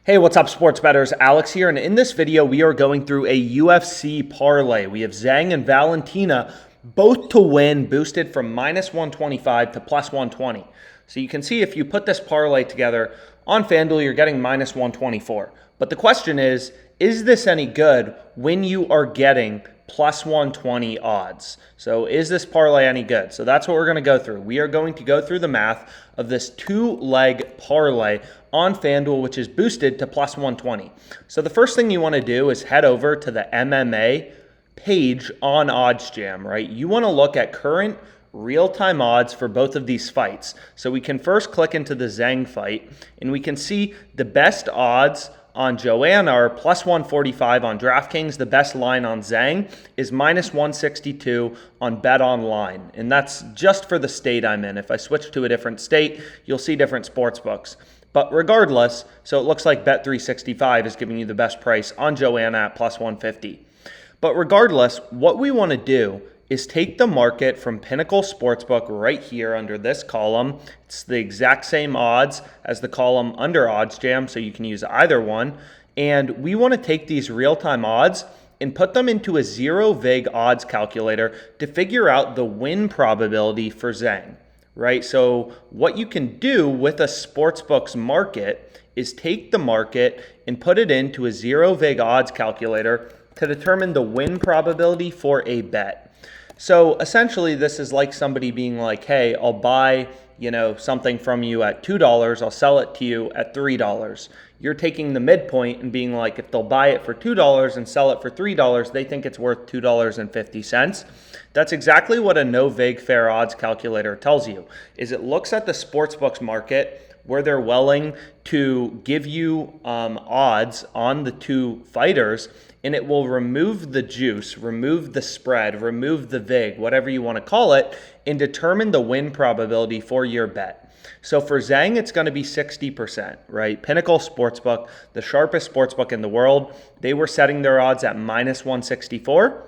Hey, what's up, sports bettors? Alex here, and in this video, we are going through a UFC parlay. We have Zhang and Valentina both to win, boosted from minus 125 to plus 120. So you can see if you put this parlay together on FanDuel, you're getting minus 124. But the question is this any good when you are getting plus 120 odds? So is this parlay any good? So that's what we're going to go through. We are going to go through the math of this two-leg parlay on FanDuel, which is boosted to plus 120. So the first thing you want to do is head over to the MMA page on OddsJam, right? You want to look at current real-time odds for both of these fights. So we can first click into the Zhang fight, and we can see the best odds on Joanna are plus 145 on DraftKings. The best line on Zhang is minus 162 on BetOnline. And that's just for the state I'm in. If I switch to a different state, you'll see different sports books. But regardless, so it looks like Bet365 is giving you the best price on Joanna at plus 150. But regardless, what we want to do is take the market from Pinnacle Sportsbook right here under this column. It's the exact same odds as the column under OddsJam, so you can use either one. And we want to take these real-time odds and put them into a zero vig odds calculator to figure out the win probability for Zhang, right? So what you can do with a sportsbook's market is take the market and put it into a zero vig odds calculator to determine the win probability for a bet. So essentially, this is like somebody being like, hey, I'll buy, something from you at $2, I'll sell it to you at $3. You're taking the midpoint and being like, if they'll buy it for $2 and sell it for $3, they think it's worth $2.50. That's exactly what a no vig fair odds calculator tells you, is it looks at the sportsbooks market where they're willing to give you odds on the two fighters, and it will remove the juice, remove the spread, remove the vig, whatever you want to call it, and determine the win probability for your bet. So for Zhang, it's going to be 60%, right? Pinnacle Sportsbook, the sharpest sportsbook in the world, they were setting their odds at minus 164.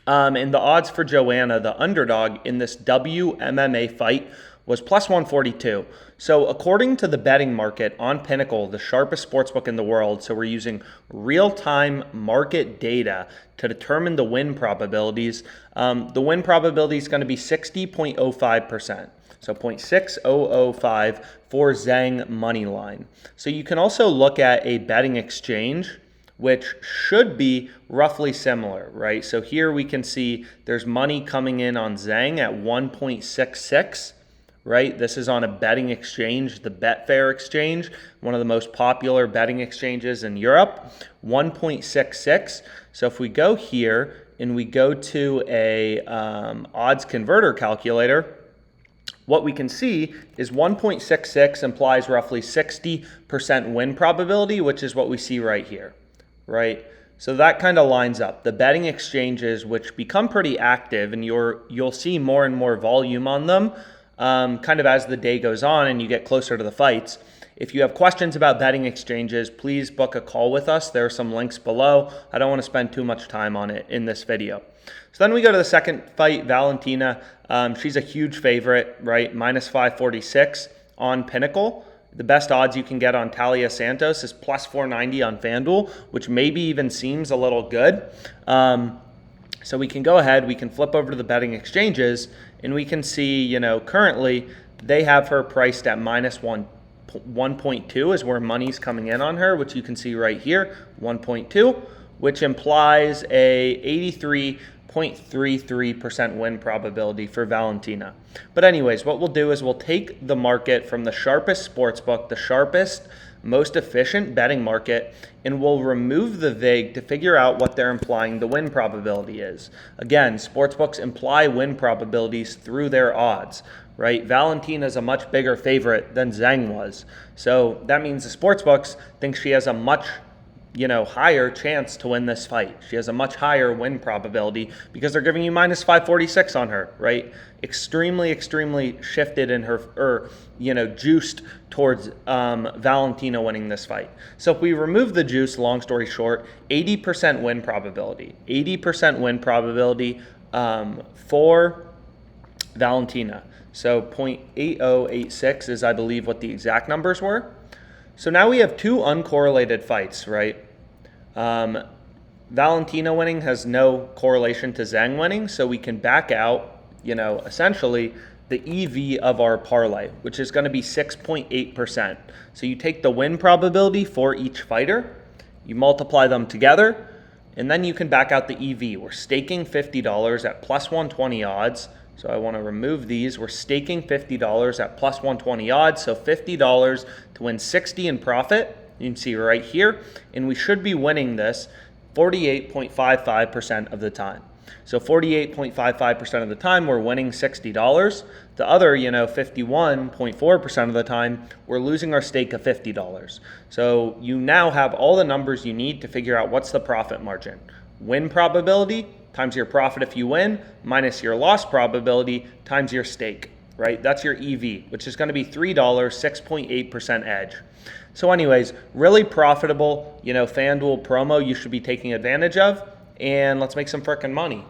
And the odds for Joanna, the underdog in this WMMA fight, was plus 142. So according to the betting market on Pinnacle, the sharpest sportsbook in the world, so we're using real-time market data to determine the win probabilities. The win probability is going to be 60.05%. So 0.6005 for Zhang money line. So you can also look at a betting exchange, which should be roughly similar, right? So here we can see there's money coming in on Zhang at 1.66. Right? This is on a betting exchange, the Betfair exchange, one of the most popular betting exchanges in Europe, 1.66. So if we go here and we go to a odds converter calculator, what we can see is 1.66 implies roughly 60% win probability, which is what we see right here, right? So that kind of lines up. The betting exchanges, which become pretty active, and you'll see more and more volume on them, kind of as the day goes on and you get closer to the fights. If you have questions about betting exchanges, please book a call with us. There are some links below. I don't want to spend too much time on it in this video. So then we go to the second fight, Valentina. She's a huge favorite, right? Minus 546 on Pinnacle. The best odds you can get on Talia Santos is plus 490 on FanDuel, which maybe even seems a little good. So we can go ahead, we can flip over to the betting exchanges, and we can see, currently they have her priced at minus 1.2 is where money's coming in on her, which you can see right here, 1.2, which implies a 83.33% win probability for Valentina. But anyways, what we'll do is we'll take the market from the sharpest sportsbook, the sharpest, most efficient betting market, and we'll remove the vig to figure out what they're implying the win probability is. Again, sportsbooks imply win probabilities through their odds, right? Valentina is a much bigger favorite than Zhang was. So that means the sportsbooks think she has a much higher chance to win this fight. She has a much higher win probability because they're giving you minus 546 on her, right? Extremely, extremely shifted in her, juiced towards Valentina winning this fight. So if we remove the juice, long story short, 80% win probability. 80% win probability for Valentina. So 0.8086 is, I believe, what the exact numbers were. So now we have two uncorrelated fights, right? Valentina winning has no correlation to Zhang winning, so we can back out, essentially the EV of our parlay, which is going to be 6.8%. So you take the win probability for each fighter, you multiply them together, and then you can back out the EV. We're staking $50 at plus 120 odds. So I want to remove these. We're staking $50 at plus 120 odds. So $50 to win 60 in profit. You can see right here. And we should be winning this 48.55% of the time. So 48.55% of the time, we're winning $60. The other, 51.4% of the time, we're losing our stake of $50. So you now have all the numbers you need to figure out what's the profit margin. Win probability times your profit if you win, minus your loss probability times your stake, right? That's your EV, which is going to be $3, 6.8% edge. So anyways, really profitable, FanDuel promo you should be taking advantage of, and let's make some frickin' money.